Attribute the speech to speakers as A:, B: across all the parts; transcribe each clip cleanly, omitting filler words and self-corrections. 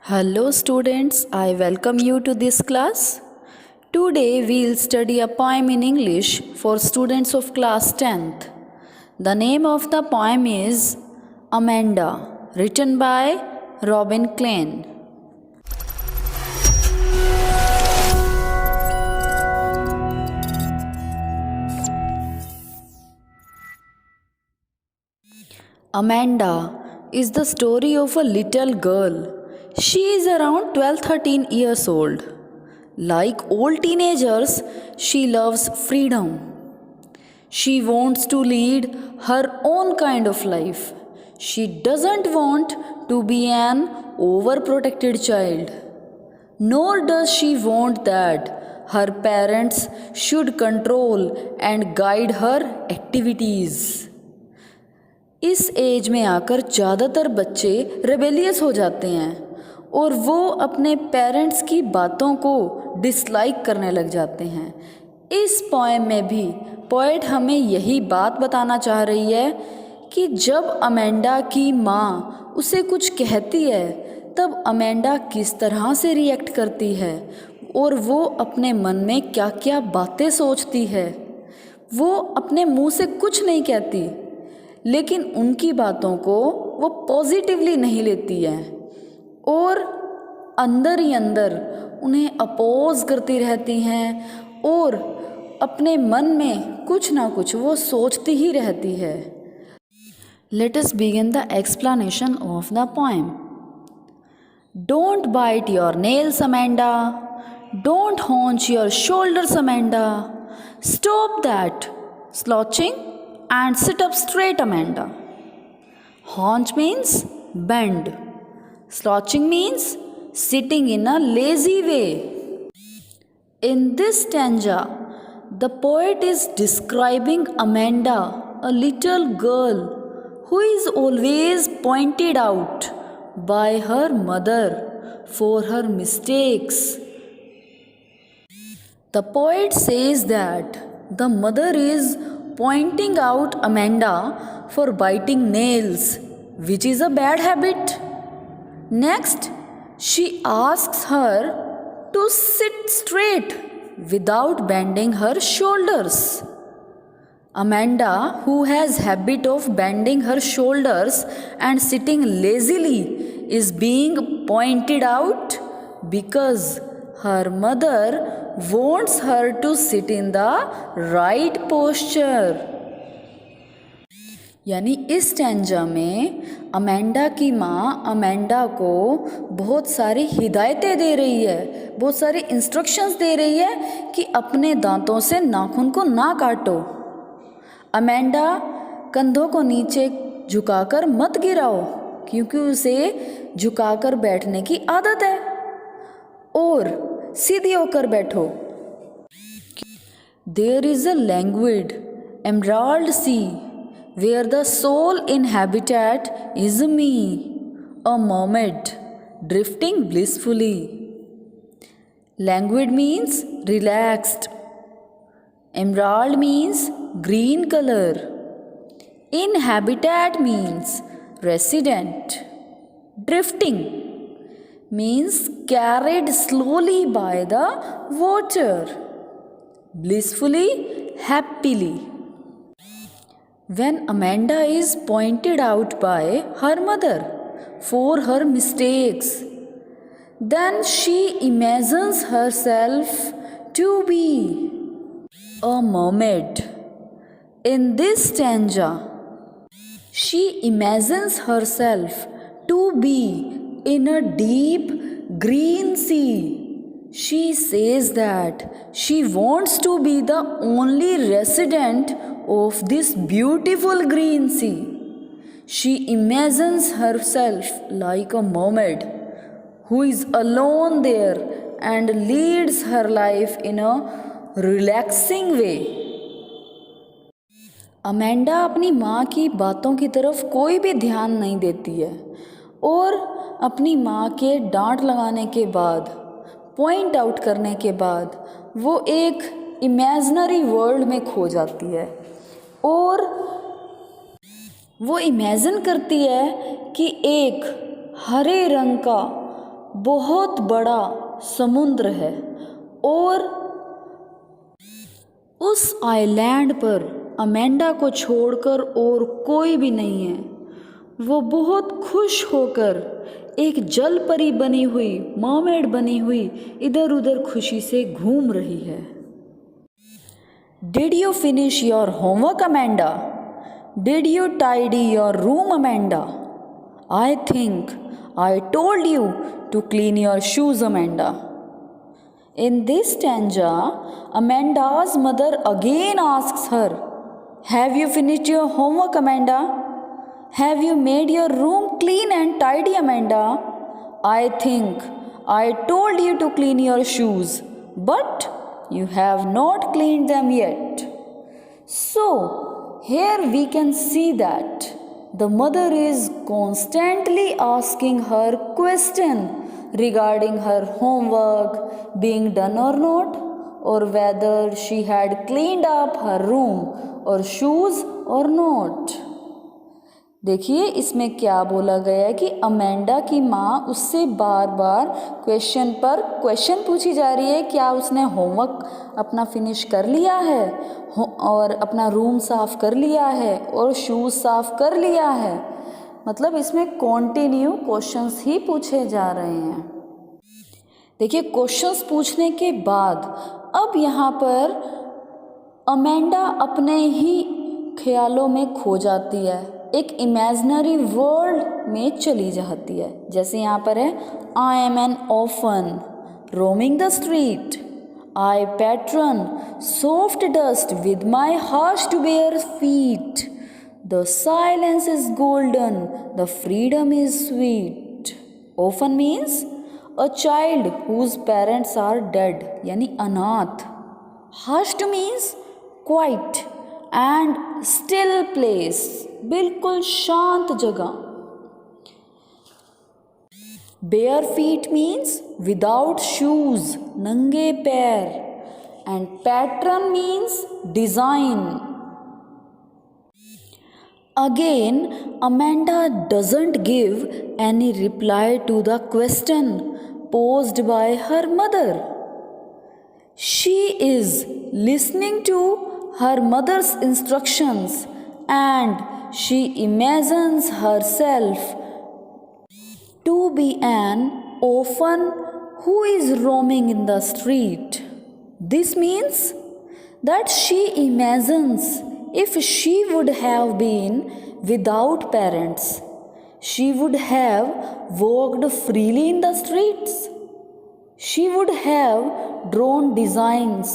A: Hello students, I welcome you to this class. Today we'll study a poem in English for students of class 10th. The name of the poem is Amanda, written by Robin Klein. Amanda is the story of a little girl. She is around 12-13 years old. Like all teenagers, she loves freedom. She wants to lead her own kind of life. She doesn't want to be an overprotected child. Nor does she want that her parents should control and guide her activities. इस as में आकर ज़्यादातर बच्चे rebellious हो जाते हैं और वो अपने पेरेंट्स की बातों को डिसलाइक करने लग जाते हैं। इस पोएम में भी पोएट हमें यही बात बताना चाह रही है कि जब अमेंडा की माँ उसे कुछ कहती है तब अमेंडा किस तरह से रिएक्ट करती है और वो अपने मन में क्या क्या बातें सोचती है। वो अपने मुंह से कुछ नहीं कहती, लेकिन उनकी बातों को वो पॉजिटिवली नहीं लेती है और अंदर ही अंदर उन्हें अपोज करती रहती हैं और अपने मन में कुछ ना कुछ वो सोचती ही रहती है। Let us begin the explanation of the poem. Don't bite your nails Amanda, don't hunch your shoulders Amanda, stop that slouching and sit up straight, Amanda. Haunch means bend. Slouching means sitting in a lazy way. In this stanza, the poet is describing Amanda, a little girl who is always pointed out by her mother for her mistakes. The poet says that the mother is pointing out Amanda for biting nails, which is a bad habit. Next, she asks her to sit straight without bending her shoulders. Amanda, who has habit of bending her shoulders and sitting lazily, is being pointed out because her mother wants her to sit in the right posture. यानी इस stanza में Amanda की माँ Amanda को बहुत सारी हिदायतें दे रही है, बहुत सारी इंस्ट्रक्शंस दे रही है कि अपने दांतों से नाखून को ना काटो। अमेंडा कंधों को नीचे झुकाकर मत गिराओ क्योंकि उसे झुकाकर बैठने की आदत है, और सीधी होकर बैठो। There is a languid emerald sea where the sole inhabitant is me, a mermaid drifting blissfully. Languid means relaxed. Emerald means green color. Inhabitant means resident. Drifting means carried slowly by the water, blissfully, happily. When Amanda is pointed out by her mother for her mistakes, then she imagines herself to be a mermaid. In this stanza, she imagines herself to be in a deep green sea. She says that she wants to be the only resident of this beautiful green sea. She imagines herself like a mermaid who is alone there and leads her life in a relaxing way. Amanda अपनी माँ की बातों की तरफ कोई भी ध्यान नहीं देती है और अपनी माँ के डांट लगाने के बाद, पॉइंट आउट करने के बाद वो एक इमेजिनरी वर्ल्ड में खो जाती है और वो इमेजिन करती है कि एक हरे रंग का बहुत बड़ा समुद्र है और उस आइलैंड पर अमेंडा को छोड़कर और कोई भी नहीं है। वो बहुत खुश होकर एक जल परी बनी हुई, मर्मेड बनी हुई, इधर उधर खुशी से घूम रही है। Did you finish your homework, Amanda? Did you tidy your room, Amanda? I think I told you to clean your shoes, Amanda. In this stanza, Amanda's mother again asks her, have you finished your homework, Amanda? Have you made your room clean and tidy, Amanda? I think I told you to clean your shoes, but you have not cleaned them yet. So, here we can see that the mother is constantly asking her question regarding her homework being done or not, or whether she had cleaned up her room or shoes or not. देखिए इसमें क्या बोला गया है कि Amanda की माँ उससे बार बार क्वेश्चन पर क्वेश्चन पूछी जा रही है, क्या उसने होमवर्क अपना फिनिश कर लिया है और अपना रूम साफ़ कर लिया है और शूज़ साफ़ कर लिया है। मतलब इसमें कॉन्टिन्यू क्वेश्चंस ही पूछे जा रहे हैं। देखिए क्वेश्चंस पूछने के बाद अब यहाँ पर अमेंडा अपने ही ख्यालों में खो जाती है, एक इमेजिनरी वर्ल्ड में चली जाती है। जैसे यहाँ पर है, I am an orphan roaming the street, I pattern soft dust with my harsh to bare feet, the silence is golden the freedom is sweet. Orphan means a child whose parents are dead, यानी अनाथ। Hushed means quiet and still place, बिल्कुल शांत जगह। Bare feet means without shoes, नंगे पैर। And pattern means design. Again Amanda doesn't give any reply to the question posed by her mother. She is listening to her mother's instructions and she imagines herself to be an orphan who is roaming in the street. This means that she imagines if she would have been without parents, she would have walked freely in the streets. She would have drawn designs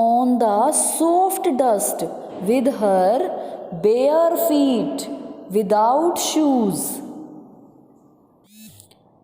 A: on the soft dust with her bare feet without shoes.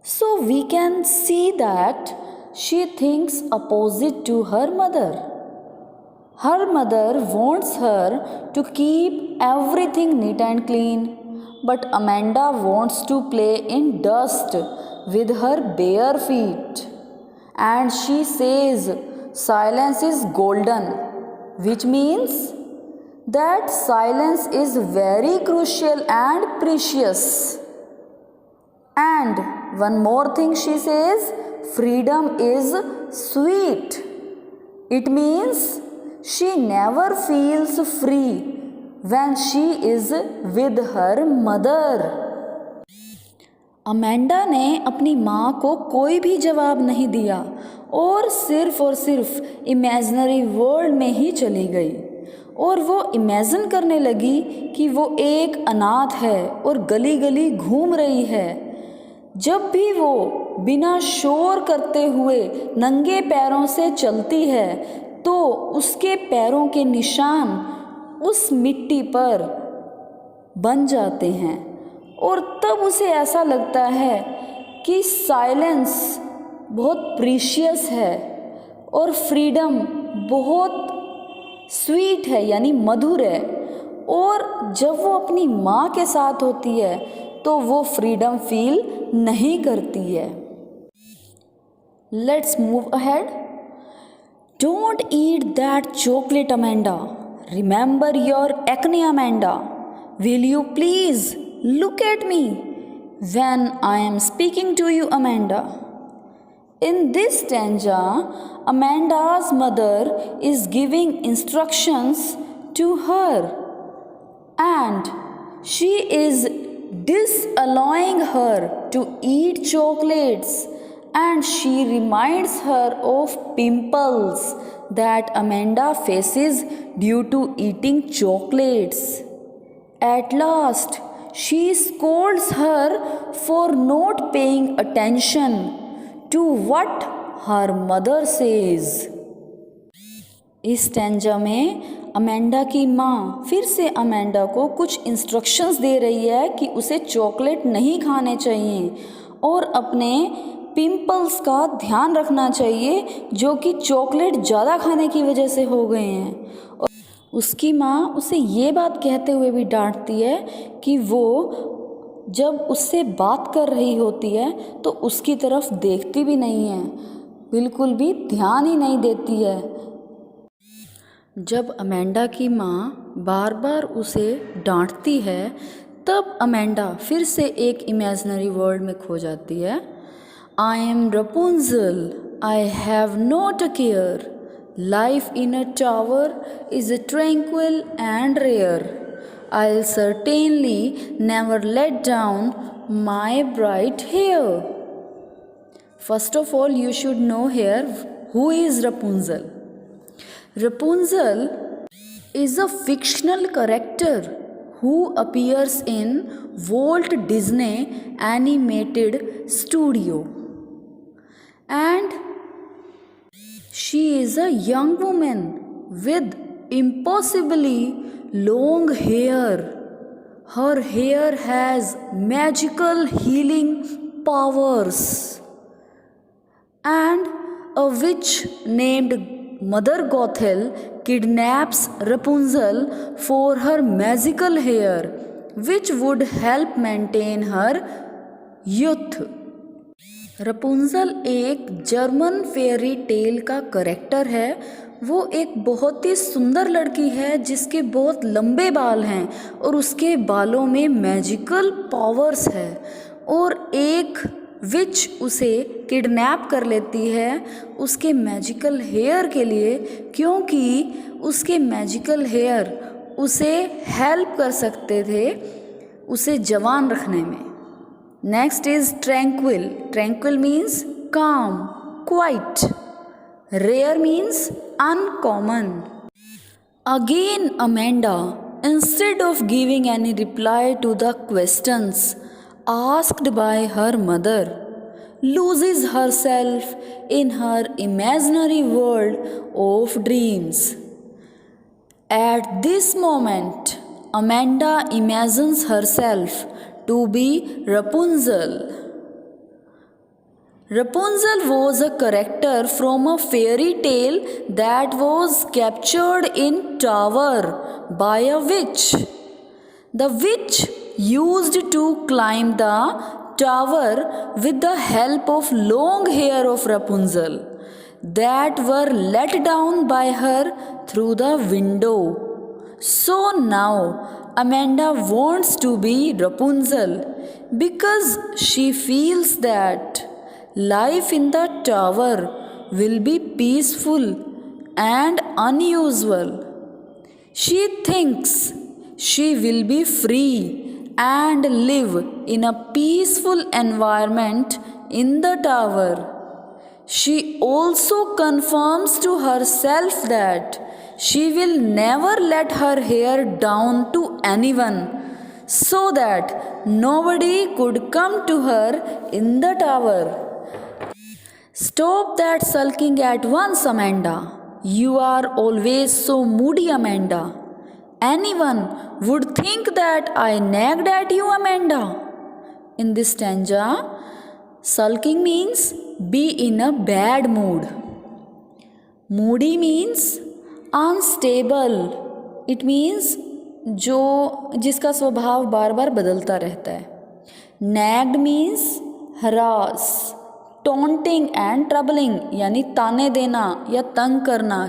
A: So we can see that she thinks opposite to her mother. Her mother wants her to keep everything neat and clean, but Amanda wants to play in dust with her bare feet. And she says silence is golden, which means that silence is very crucial and precious. And one more thing she says, freedom is sweet. It means she never feels free when she is with her mother. Amanda ने अपनी माँ को कोई भी जवाब नहीं दिया और सिर्फ इमेजिनरी वर्ल्ड में ही चली गई और वो इमेजिन करने लगी कि वो एक अनाथ है और गली गली घूम रही है। जब भी वो बिना शोर करते हुए नंगे पैरों से चलती है तो उसके पैरों के निशान उस मिट्टी पर बन जाते हैं और तब उसे ऐसा लगता है कि साइलेंस बहुत प्रीशियस है और फ्रीडम बहुत स्वीट है, यानी मधुर है। और जब वो अपनी माँ के साथ होती है तो वो फ्रीडम फील नहीं करती है। Let's move ahead. Don't eat that chocolate Amanda, remember your acne Amanda, will you please look at me when I am speaking to you, Amanda. In this stanza, Amanda's mother is giving instructions to her and she is disallowing her to eat chocolates and she reminds her of pimples that Amanda faces due to eating chocolates. At last, she scolds her for not paying attention to what her mother says. इस stanza में Amanda की माँ फिर से Amanda को कुछ instructions दे रही है कि उसे चॉकलेट नहीं खाने चाहिए और अपने पिंपल्स का ध्यान रखना चाहिए जो कि चॉकलेट ज़्यादा खाने की वजह से हो गए हैं। और उसकी माँ उसे ये बात कहते हुए भी डांटती है कि वो जब उससे बात कर रही होती है तो उसकी तरफ देखती भी नहीं है, बिल्कुल भी ध्यान ही नहीं देती है। जब अमेंडा की माँ बार बार उसे डांटती है तब अमेंडा फिर से एक इमेजिनरी वर्ल्ड में खो जाती है। I am Rapunzel, I have not a care, life in a tower is tranquil and rare, I'll certainly never let down my bright hair. First of all, you should know here who is Rapunzel. Rapunzel is a fictional character who appears in Walt Disney Animated Studio. And she is a young woman with impossibly long hair. Her hair has magical healing powers. And a witch named Mother Gothel kidnaps Rapunzel for her magical hair, which would help maintain her youth. Rapunzel एक German fairy tale का character है। वो एक बहुत ही सुंदर लड़की है जिसके बहुत लंबे बाल हैं और उसके बालों में मैजिकल पावर्स है और एक विच उसे किडनैप कर लेती है उसके मैजिकल हेयर के लिए, क्योंकि उसके मैजिकल हेयर उसे हेल्प कर सकते थे उसे जवान रखने में। Next is tranquil. Tranquil means calm, quiet. Rare means uncommon. Again, Amanda, instead of giving any reply to the questions asked by her mother, loses herself in her imaginary world of dreams. At this moment, Amanda imagines herself to be Rapunzel. Rapunzel was a character from a fairy tale that was captured in tower by a witch. The witch used to climb the tower with the help of long hair of Rapunzel that were let down by her through the window. So now Amanda wants to be Rapunzel because she feels that life in the tower will be peaceful and unusual. She thinks she will be free and live in a peaceful environment in the tower. She also confirms to herself that she will never let her hair down to anyone so that nobody could come to her in the tower. Stop that sulking at once, Amanda. You are always so moody, Amanda. Anyone would think that I nagged at you, Amanda. In this stanza, sulking means be in a bad mood. Moody means unstable, it means जिसका स्वभाव बार बार बदलता रहता है। Nagged means harass, taunting and troubling यानी ताने देना या तंग करना।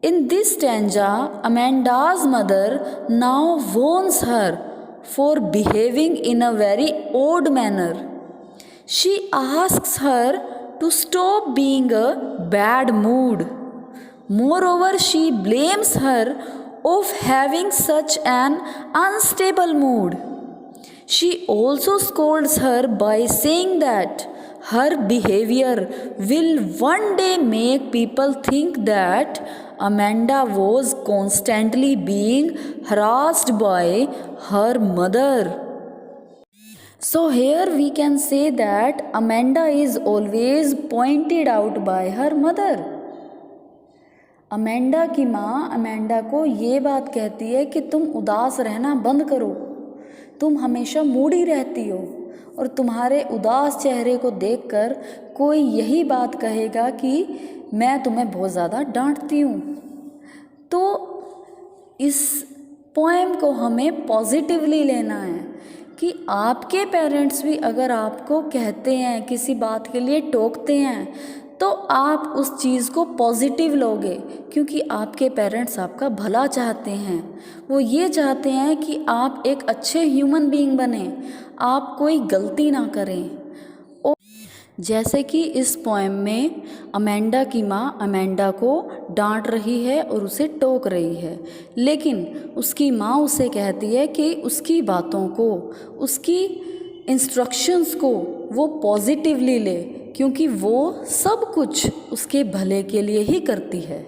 A: In this stanza Amanda's mother now warns her for behaving in a very odd manner. She asks her to stop being a bad mood. Moreover, she blames her of having such an unstable mood. She also scolds her by saying that her behavior will one day make people think that Amanda was constantly being harassed by her mother. So, here we can say that Amanda is always pointed out by her mother. Amanda की माँ Amanda को ये बात कहती है कि तुम उदास रहना बंद करो, तुम हमेशा मूडी रहती हो और तुम्हारे उदास चेहरे को देखकर कोई यही बात कहेगा कि मैं तुम्हें बहुत ज़्यादा डांटती हूँ। तो इस पोएम को हमें पॉजिटिवली लेना है कि आपके पेरेंट्स भी अगर आपको कहते हैं, किसी बात के लिए टोकते हैं, तो आप उस चीज़ को पॉजिटिव लोगे, क्योंकि आपके पेरेंट्स आपका भला चाहते हैं। वो ये चाहते हैं कि आप एक अच्छे ह्यूमन बीइंग बने, आप कोई गलती ना करें। और जैसे कि इस पोएम में अमेंडा की माँ अमेंडा को डांट रही है और उसे टोक रही है, लेकिन उसकी माँ उसे कहती है कि उसकी बातों को, उसकी इंस्ट्रक्शंस को वो पॉजिटिवली ले, क्योंकि वो सब कुछ उसके भले के लिए ही करती है।